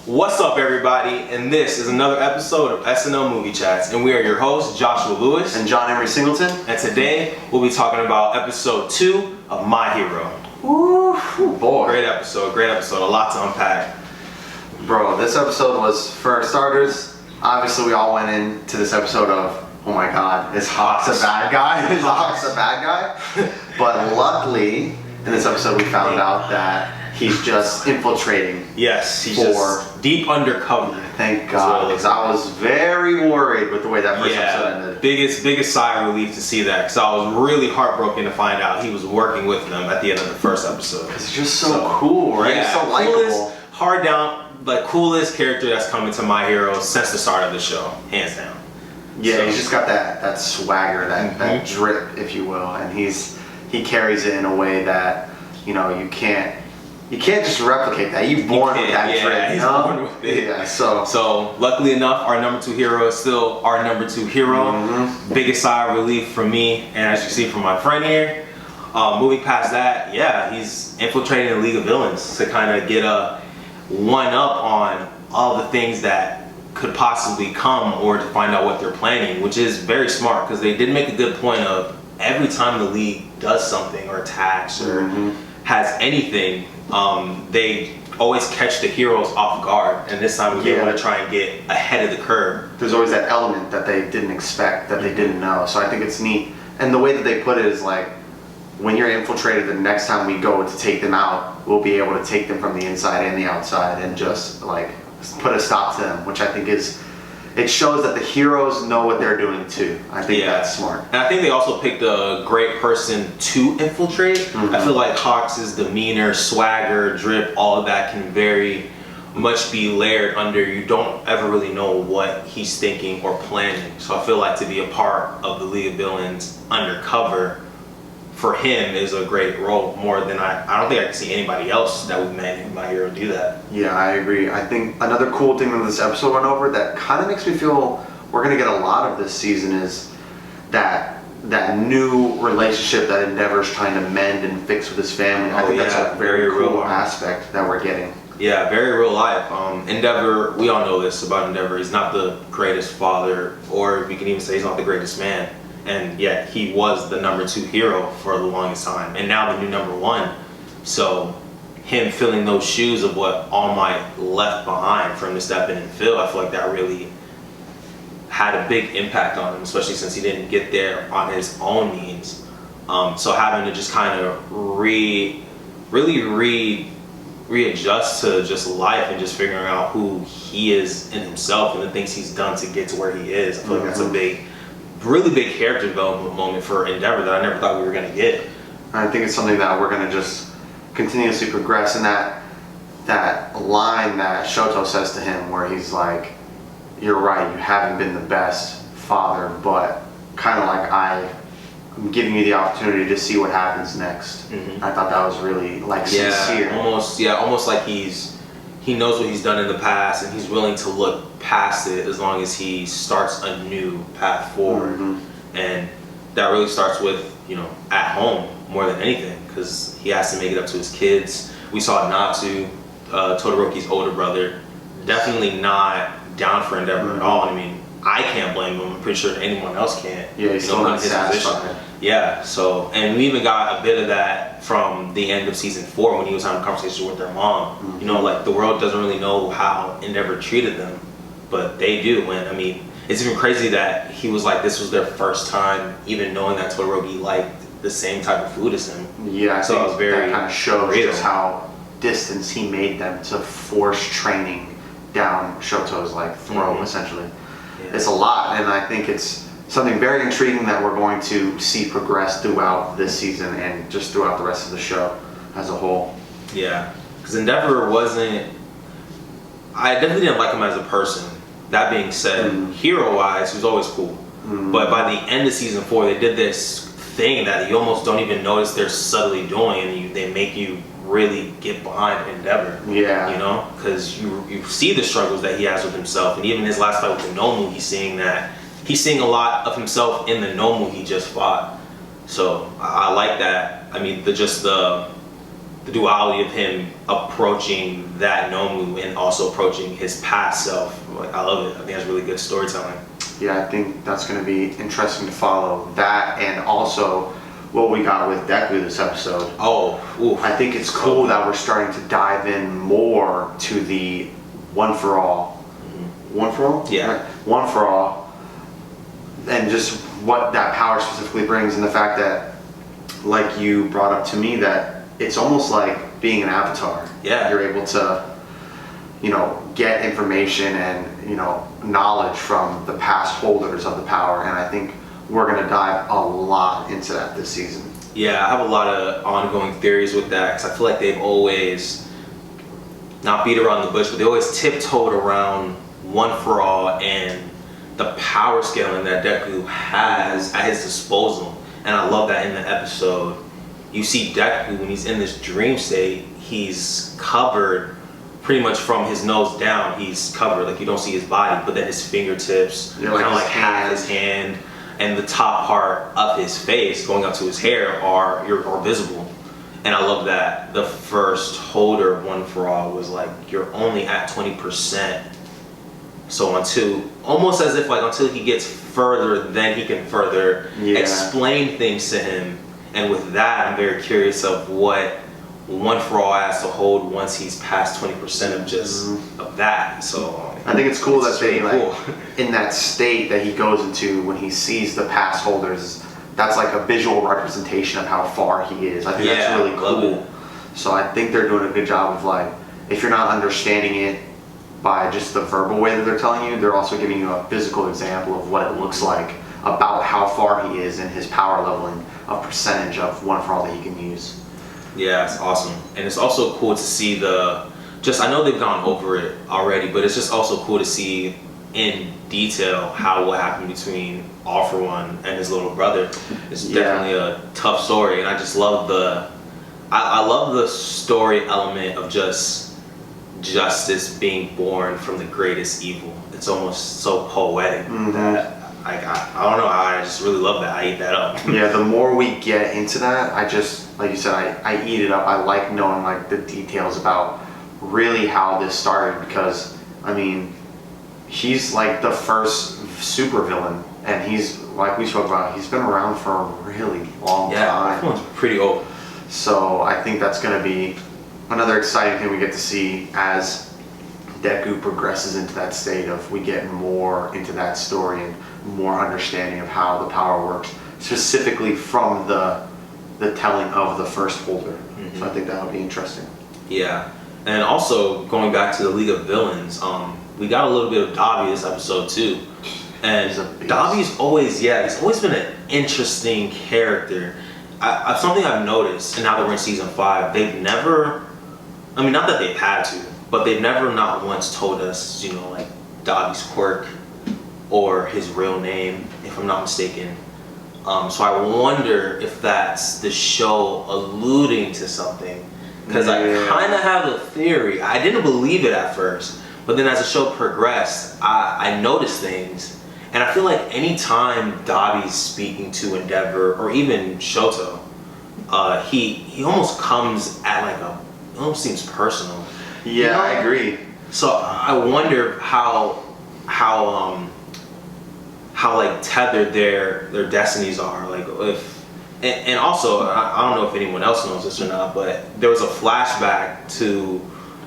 What's up, everybody? And this is another episode of SNL Movie Chats, and we are your hosts, Joshua Lewis and John Emery Singleton. And today we'll be talking about episode 2 of My Hero. Woo, boy! Great episode, a lot to unpack. Bro, this episode was, for starters, obviously we all went into this episode of, oh my God, is Hawks a bad guy? Is Hawks a bad guy? But luckily, in this episode we found out that he's just infiltrating. Yes, he's just deep undercover. Thank God, because I was very worried with the way that first episode ended. Biggest sigh of relief to see that, because I was really heartbroken to find out he was working with them at the end of the first episode. Because he's just so cool, right? Yeah, he's so likable. Hard down, like coolest character that's come into My Hero since the start of the show, hands down. Yeah, so he's just got that swagger, that drip, if you will, and he carries it in a way that, you know, you can't just replicate that. You're born with that drip. He's born with it. Yeah, so luckily enough, our number 2 hero is still our number 2 hero. Biggest sigh of relief from me, and as you see from my friend here. Moving past that, he's infiltrating the League of Villains to kind of get a one-up on all the things that could possibly come, or to find out what they're planning, which is very smart, because they did make a good point of every time the League does something or attacks or has anything, they always catch the heroes off guard, and this time we want to try and get ahead of the curve. There's always that element that they didn't expect, that they didn't know, so I think it's neat. And the way that they put it is like, when you're infiltrated, the next time we go to take them out, we'll be able to take them from the inside and the outside and just like put a stop to them, which I think it shows that the heroes know what they're doing too. I think that's smart. And I think they also picked a great person to infiltrate. I feel like Hawks' demeanor, swagger, drip, all of that can very much be layered under. You don't ever really know what he's thinking or planning. So I feel like to be a part of the League of Villains undercover for him is a great role, more than I don't think I can see anybody else that we've met in My Hero do that. Yeah, I agree. I think another cool thing that this episode went over that kind of makes me feel we're going to get a lot of this season is that new relationship that Endeavor's trying to mend and fix with his family. I think that's a very cool aspect that we're getting. Yeah, very real life. Endeavor, we all know this about Endeavor. He's not the greatest father, or we can even say he's not the greatest man. And yet he was the number 2 hero for the longest time, and now the new number 1. So him filling those shoes of what All Might left behind for him to step in and fill, I feel like that really had a big impact on him, especially since he didn't get there on his own means. So having to just kind of readjust to just life and just figuring out who he is in himself and the things he's done to get to where he is, I feel like that's a really big character development moment for Endeavor that I never thought we were going to get. I think it's something that we're going to just continuously progress, and that line that Shoto says to him where he's like, you're right, you haven't been the best father, but kind of like I'm giving you the opportunity to see what happens next. I thought that was really like sincere. Almost like he knows what he's done in the past, and he's willing to look past it as long as he starts a new path forward. And that really starts with, at home more than anything, because he has to make it up to his kids. We saw Natsu, Todoroki's older brother, definitely not down for Endeavor at all. I mean, I can't blame him. I'm pretty sure anyone else can't. Yeah, he's still not satisfied. Yeah, so, and we even got a bit of that from the end of season 4 when he was having a conversation with their mom. Like the world doesn't really know how Endeavor treated them, but they do. And I mean, it's even crazy that he was like, this was their first time even knowing that Todoroki liked the same type of food as him. Yeah, I think it was very that kind of shows just how distance he made them to force training down Shoto's like throat, essentially. Yeah. It's a lot, and I think it's something very intriguing that we're going to see progress throughout this season and just throughout the rest of the show as a whole. Yeah, because Endeavor I definitely didn't like him as a person. That being said, hero-wise, he was always cool. But by the end of season 4, they did this thing that you almost don't even notice they're subtly doing, and they make you really get behind Endeavor. Yeah. Because you see the struggles that he has with himself, and even his last fight with the Nomu, he's seeing a lot of himself in the Nomu he just fought. So I like that. I mean, the duality of him approaching that Nomu and also approaching his past self. Like, I love it. I think that's really good storytelling. Yeah, I think that's going to be interesting to follow that, and also what we got with Deku this episode. Oh, oof. I think it's cool that we're starting to dive in more to the One for All. One for All? Yeah. Right? One for All. And just what that power specifically brings, and the fact that, like you brought up to me, that it's almost like being an avatar. Yeah. You're able to, get information and, knowledge from the past holders of the power, and I think we're going to dive a lot into that this season. Yeah, I have a lot of ongoing theories with that because I feel like they've always, not beat around the bush, but they always tiptoed around One for All and the power scaling that Deku has at his disposal. And I love that in the episode, you see Deku when he's in this dream state, he's covered pretty much from his nose down. He's covered, like you don't see his body, but then his fingertips, Yeah, kind of like like his half hand. his hand, and the top part of his face going up to his hair are visible. And I love that the first holder of One for All was like, you're only at 20%. So almost as if like until he gets further, then he can further explain things to him. And with that, I'm very curious of what One for All has to hold once he's past 20% of just of that. So I think it's cool that they really like in that state that he goes into when he sees the past holders. That's like a visual representation of how far he is. I think that's really love cool. it. So I think they're doing a good job of like, if you're not understanding it by just the verbal way that they're telling you, they're also giving you a physical example of what it looks like about how far he is in his power level and a percentage of One for All that he can use. Yeah, it's awesome. And it's also cool to see I know they've gone over it already, but it's just also cool to see in detail what happened between All For One and his little brother. It's definitely a tough story, and I just love I love the story element of just justice being born from the greatest evil. It's almost so poetic that I don't know, I just really love that. I eat that up. Yeah, the more we get into that, I just, like you said, I eat it up. I like knowing like the details about really how this started, because I mean, he's like the first supervillain, and he's, like we spoke about, he's been around for a really long time. That one's pretty old. So I think that's going to be another exciting thing we get to see as Deku progresses into that state of we get more into that story and more understanding of how the power works, specifically from the telling of the first holder. So I think that'll be interesting. Yeah, and also going back to the League of Villains, we got a little bit of Dabi this episode too. And Dabi's always been an interesting character. Something I've noticed, and now that we're in season 5, they've never, I mean, not that they've had to, but they've never not once told us, like Dabi's quirk or his real name, if I'm not mistaken. So I wonder if that's the show alluding to something, because I kind of have a theory. I didn't believe it at first, but then as the show progressed, I noticed things. And I feel like anytime Dabi's speaking to Endeavor or even Shoto, he almost comes at like it almost seems personal. Yeah, I agree. So I wonder how like tethered their destinies are. Like if, and also I don't know if anyone else knows this or not, but there was a flashback to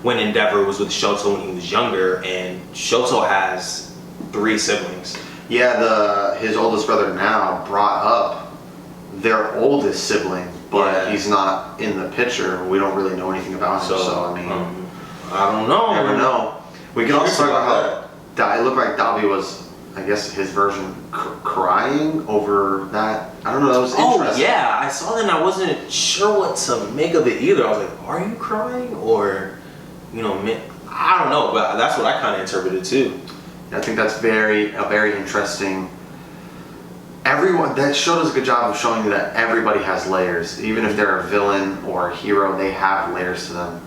when Endeavor was with Shoto when he was younger, and Shoto has 3 siblings. Yeah, his oldest brother now brought up their oldest sibling, but he's not in the picture. We don't really know anything about him, so I mean, I don't know. Never know. We can also talk about how it looked like Dabi was, I guess, his version crying over that. I don't know. That was interesting. Oh yeah, I saw that and I wasn't sure what to make of it either. I was like, are you crying, or I don't know, but that's what I kind of interpreted too. I think that's very interesting. That show does a good job of showing you that everybody has layers. Even if they're a villain or a hero, they have layers to them.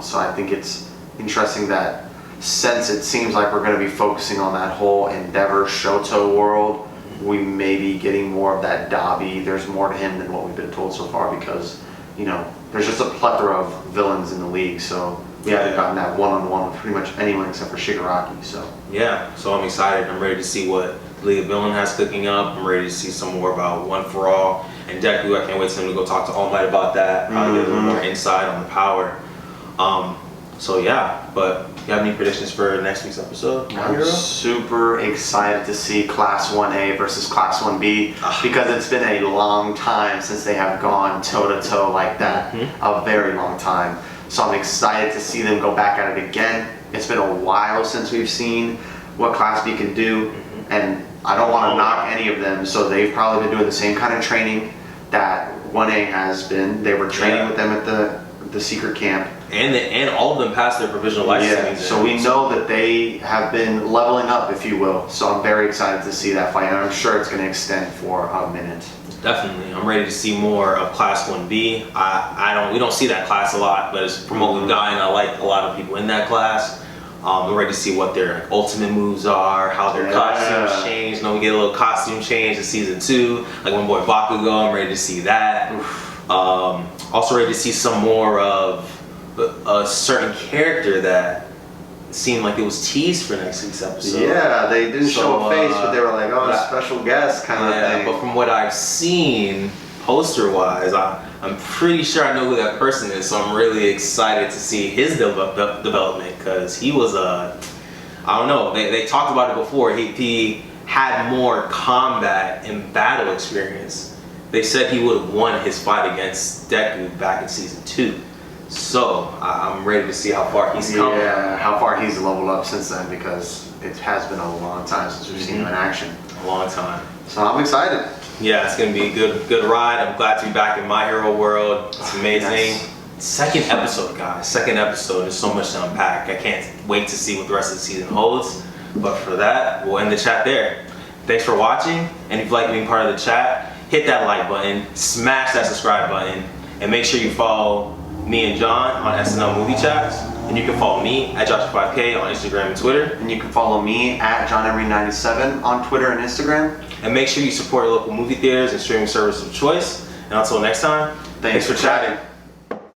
So I think it's interesting that since it seems like we're going to be focusing on that whole Endeavor Shoto world, we may be getting more of that Dabi. There's more to him than what we've been told so far, because there's just a plethora of villains in the league, so we haven't gotten that one-on-one with pretty much anyone except for Shigaraki. So yeah, so I'm excited. I'm ready to see what League of Villain has cooking up. I'm ready to see some more about One for All and Deku. I can't wait for him to go talk to All Might about that. Probably get a little more insight on the power. So yeah, but you have any predictions for next week's episode? I'm super excited to see Class 1A versus Class 1B because it's been a long time since they have gone toe-to-toe like that. A very long time. So I'm excited to see them go back at it again. It's been a while since we've seen what Class B can do, and I don't want to knock any of them, so they've probably been doing the same kind of training that 1A has been. They were training with them at the secret camp. And all of them passed their provisional licensing. So we know that they have been leveling up, if you will. So I'm very excited to see that fight, and I'm sure it's going to extend for a minute. Definitely, I'm ready to see more of Class 1B. We don't see that class a lot, but it's from what we've gotten, I like a lot of people in that class. I'm ready to see what their ultimate moves are, how their costumes change. We get a little costume change in season 2, like when boy Bakugo. I'm ready to see that. Also ready to see some more of a certain character that seemed like it was teased for next week's episode. Yeah, they didn't show a face, but they were like, oh, special guest kind of thing. But from what I've seen, poster-wise, I'm pretty sure I know who that person is, so I'm really excited to see his development, because he was I don't know, they talked about it before, he had more combat and battle experience. They said he would have won his fight against Deku back in season 2. So I'm ready to see how far he's come. Yeah, how far he's leveled up since then, because it has been a long time since we've seen him in action. A long time. So I'm excited. Yeah, it's gonna be a good ride. I'm glad to be back in My Hero World. It's amazing. Yes. Second episode, guys. Second episode. There's so much to unpack. I can't wait to see what the rest of the season holds. But for that, we'll end the chat there. Thanks for watching, and if you like being part of the chat, hit that like button, smash that subscribe button, and make sure you follow me and John on SNL Movie Chats. And you can follow me at Josh5K on Instagram and Twitter. And you can follow me at JohnEmery97 on Twitter and Instagram. And make sure you support your local movie theaters and streaming services of choice. And until next time, thanks for chatting.